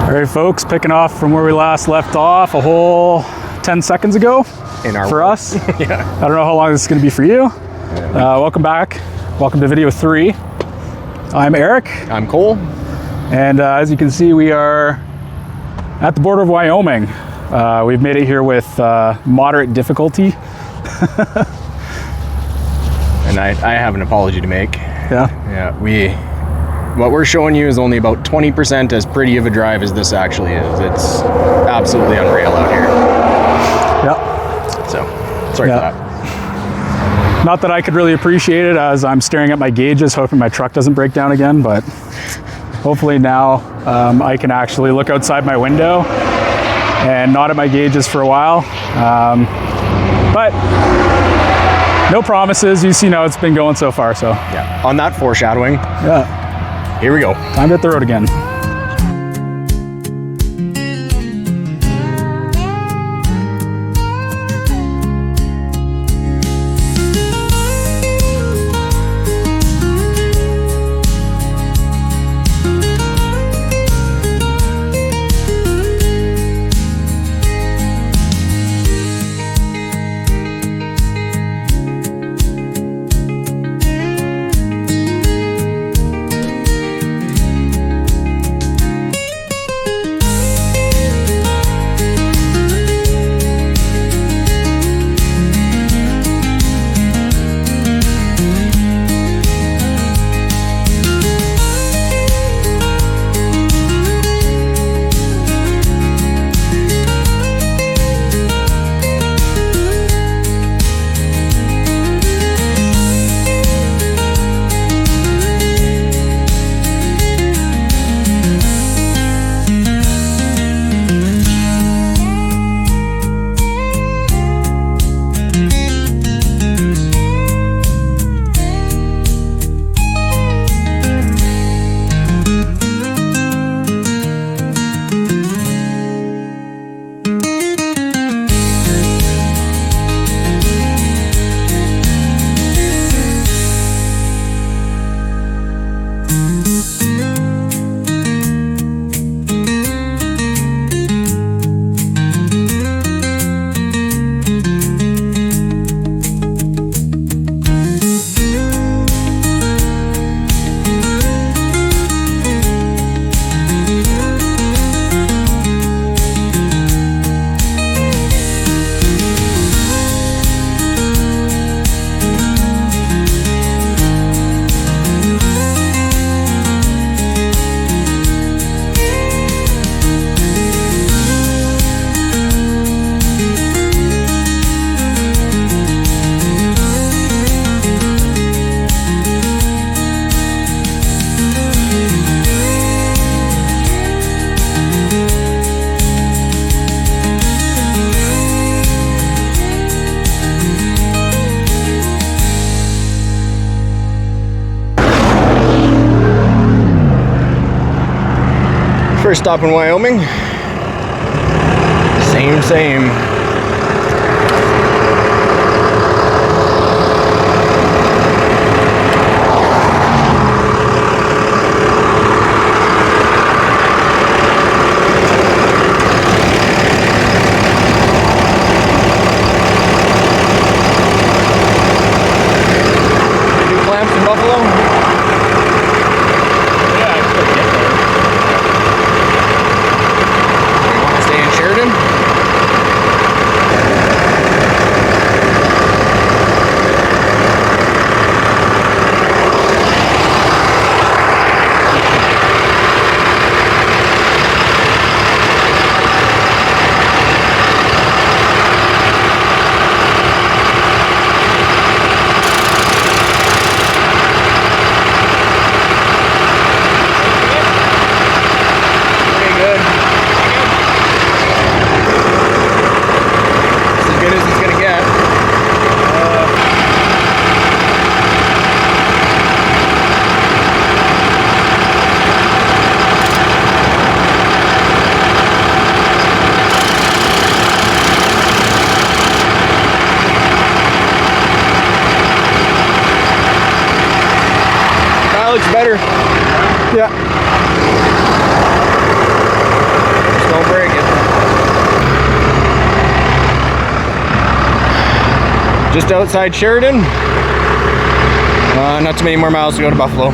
All right, folks, picking off from where we last left off a whole 10 seconds ago for us. Yeah. I don't know how long this is going to be for you. Welcome back. Welcome to video 3. I'm Eric. I'm Cole. And as you can see, we are at the border of Wyoming. We've made it here with moderate difficulty. And I have an apology to make. Yeah. What we're showing you is only about 20% as pretty of a drive as this actually is. It's absolutely unreal out here. Yeah. So, sorry for that. Not that I could really appreciate it as I'm staring at my gauges, hoping my truck doesn't break down again, but hopefully now I can actually look outside my window and not at my gauges for a while. But no promises. You see how it's been going so far, so. Yeah. On that foreshadowing. Yeah. Here we go. Time to hit the road again. First stop in Wyoming. Same. Do clamps in Buffalo? Yeah, I could get there. You want to stay in Sheridan? Pretty good. It's as good as it's gonna get. That looks better. Yeah. just outside Sheridan. Not too many more miles to go to Buffalo.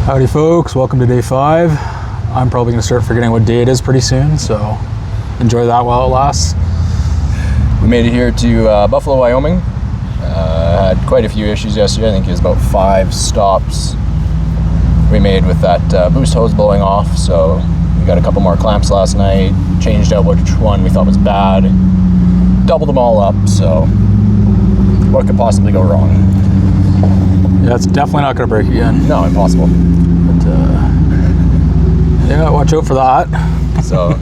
Howdy folks, welcome to day 5. I'm probably going to start forgetting what day it is pretty soon, so enjoy that while it lasts. We made it here to Buffalo, Wyoming. Had quite a few issues yesterday. I think it was about 5 stops we made with that boost hose blowing off, so we got a couple more clamps last night, changed out which one we thought was bad, doubled them all up, so what could possibly go wrong? Yeah, it's definitely not going to break again. No, impossible. But yeah, watch out for that. So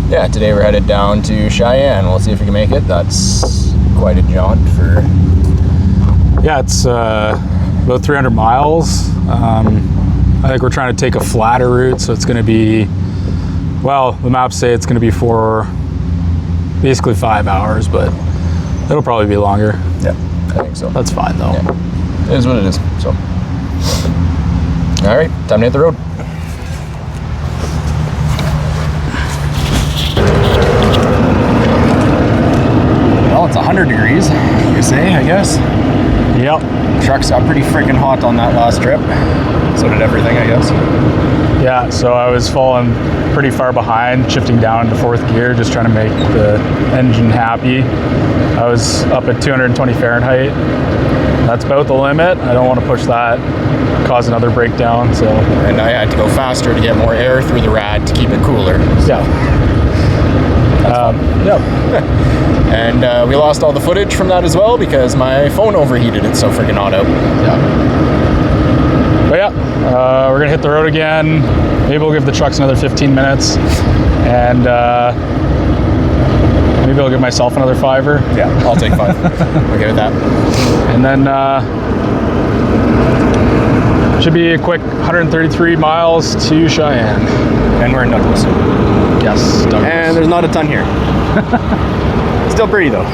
yeah, today we're headed down to Cheyenne. We'll see if we can make it. That's quite a jaunt for... Yeah, it's about 300 miles. I think we're trying to take a flatter route, so it's going to be, well, the maps say it's going to be for basically 5 hours, but it'll probably be longer. Yeah, I think so. That's fine though. Yeah. It is what it is, so. All right, time to hit the road. Well, it's 100 degrees, you say, I guess. Yep. Trucks got pretty freaking hot on that last trip. So did everything, I guess. Yeah, so I was falling pretty far behind, shifting down into 4th gear, just trying to make the engine happy. I was up at 220 Fahrenheit. That's about the limit. I don't want to push that, cause another breakdown. So. And I had to go faster to get more air through the rad to keep it cooler. Yeah. Yep. And we lost all the footage from that as well because my phone overheated. It's so freaking hot out. But yeah, we're gonna hit the road again. Maybe we'll give the trucks another 15 minutes, and maybe I'll give myself another $5. Yeah, I'll take 5. Okay with that. And then should be a quick 133 miles to Cheyenne. And we're in Douglas. Yes, Douglas. And there's not a ton here. Still pretty though.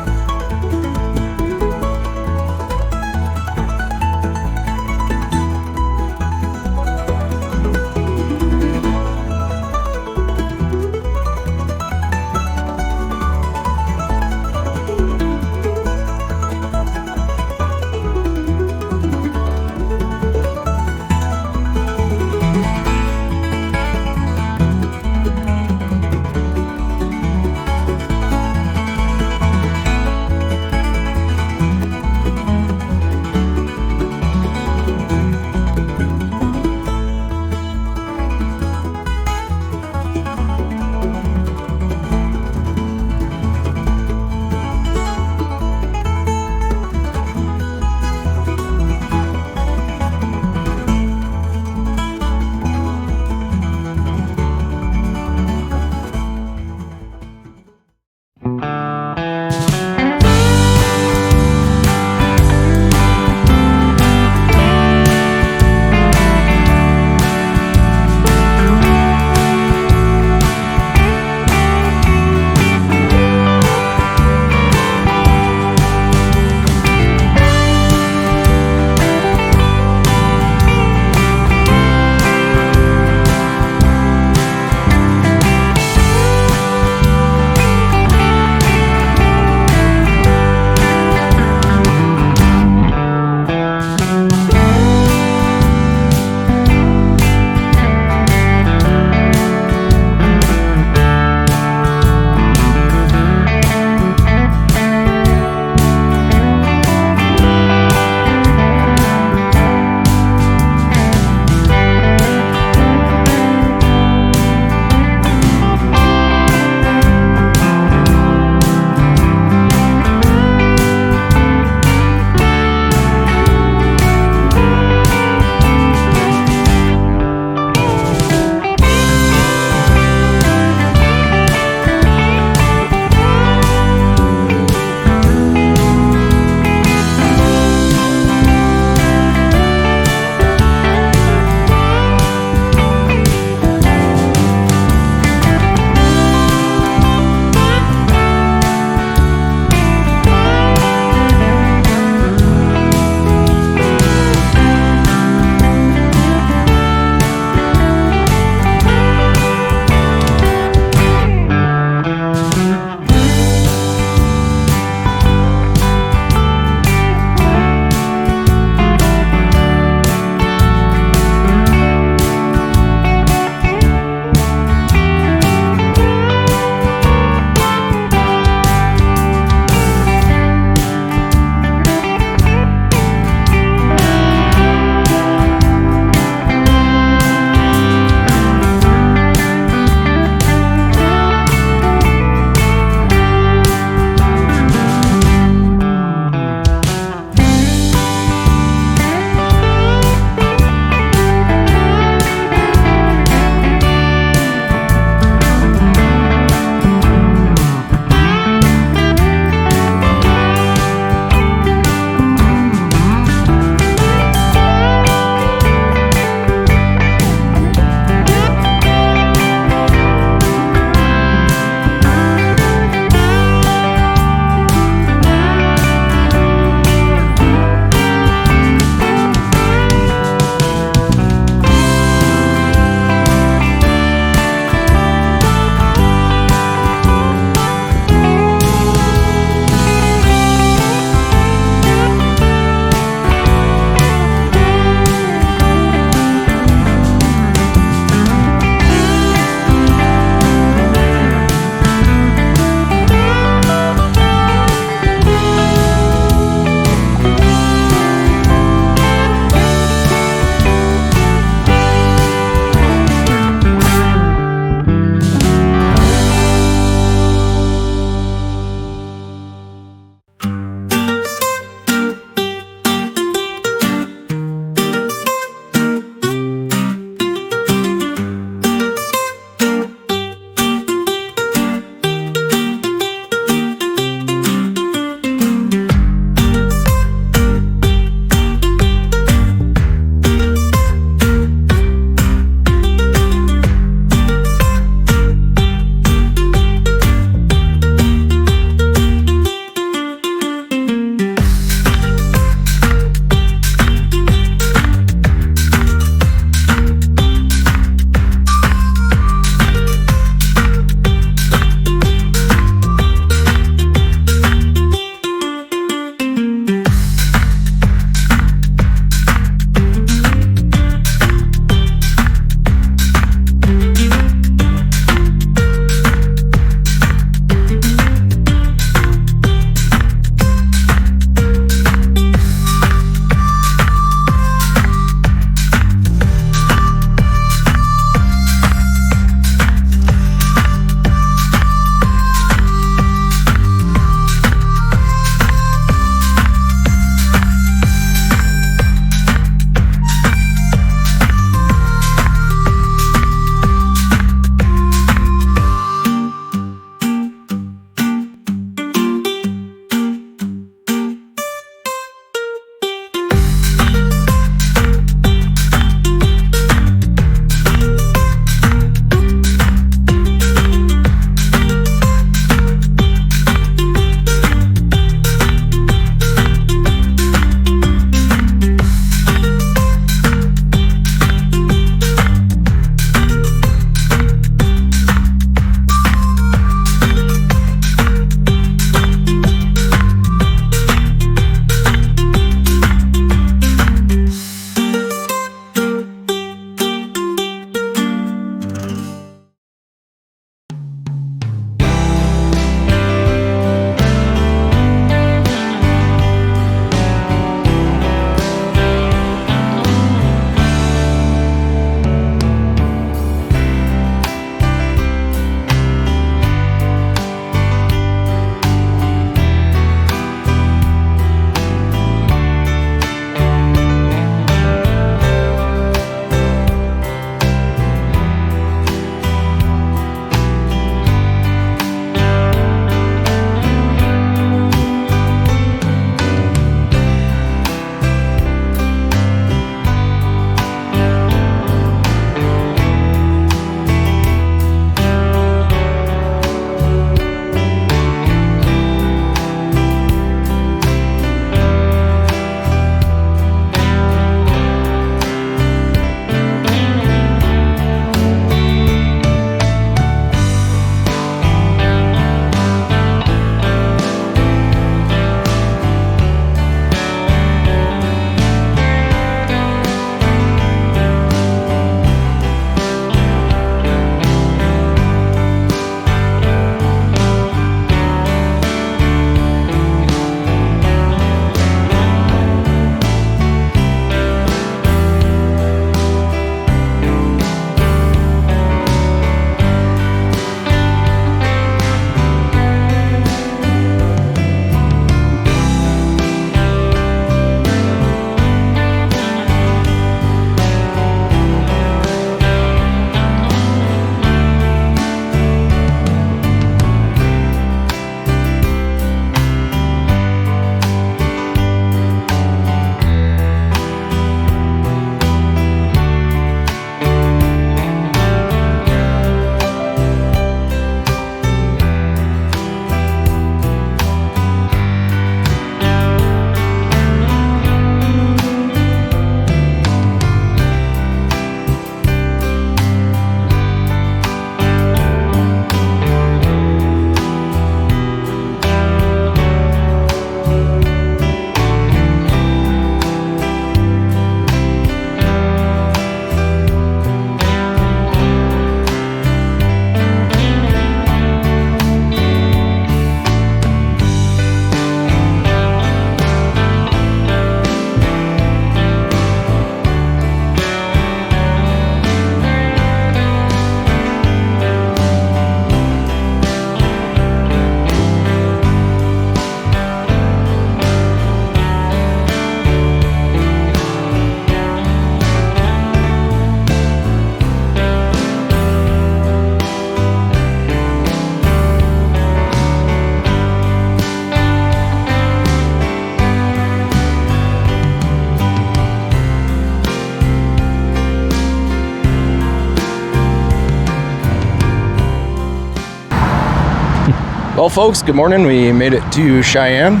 Well, folks, good morning. We made it to Cheyenne.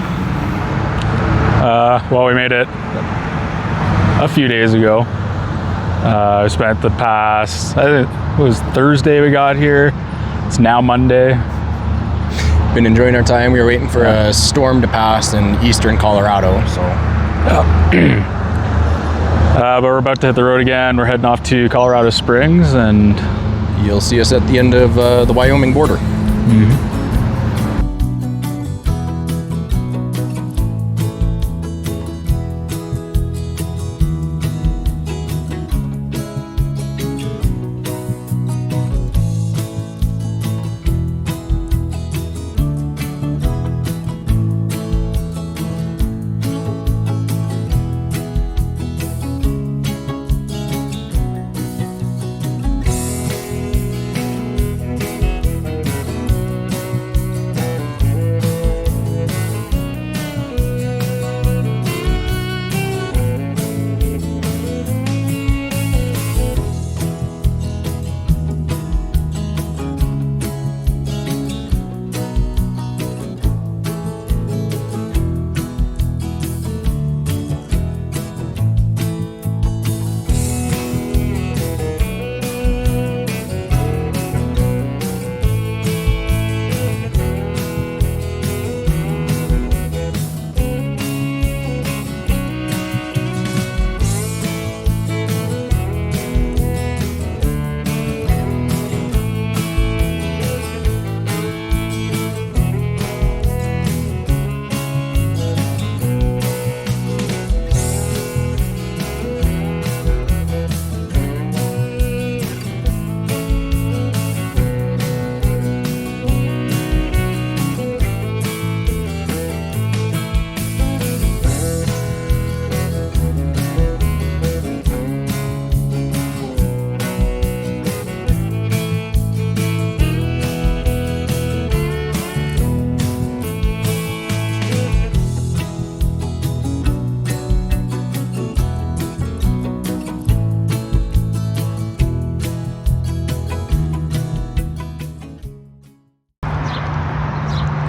Well, we made it a few days ago. We spent the past, I think it was Thursday we got here. It's now Monday. Been enjoying our time. We were waiting for a storm to pass in eastern Colorado, so. But we're about to hit the road again. We're heading off to Colorado Springs, and You'll see us at the end of the Wyoming border.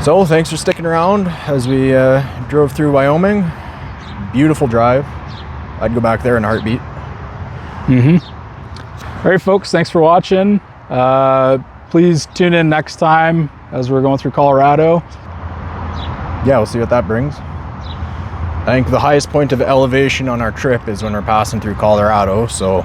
So thanks for sticking around as we drove through Wyoming. Beautiful drive. I'd go back there in a heartbeat. all right, folks, thanks for watching. Please tune in next time as we're going through Colorado. Yeah, we'll see what that brings. I think the highest point of elevation on our trip is when we're passing through Colorado, so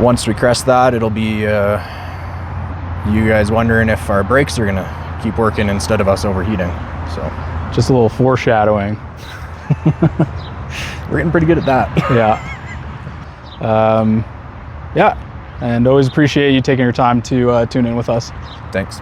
once we crest that, it'll be you guys wondering if our brakes are gonna keep working instead of us overheating. So Just a little foreshadowing. we're getting pretty good at that. Yeah. Yeah, and always appreciate you taking your time to tune in with us. Thanks.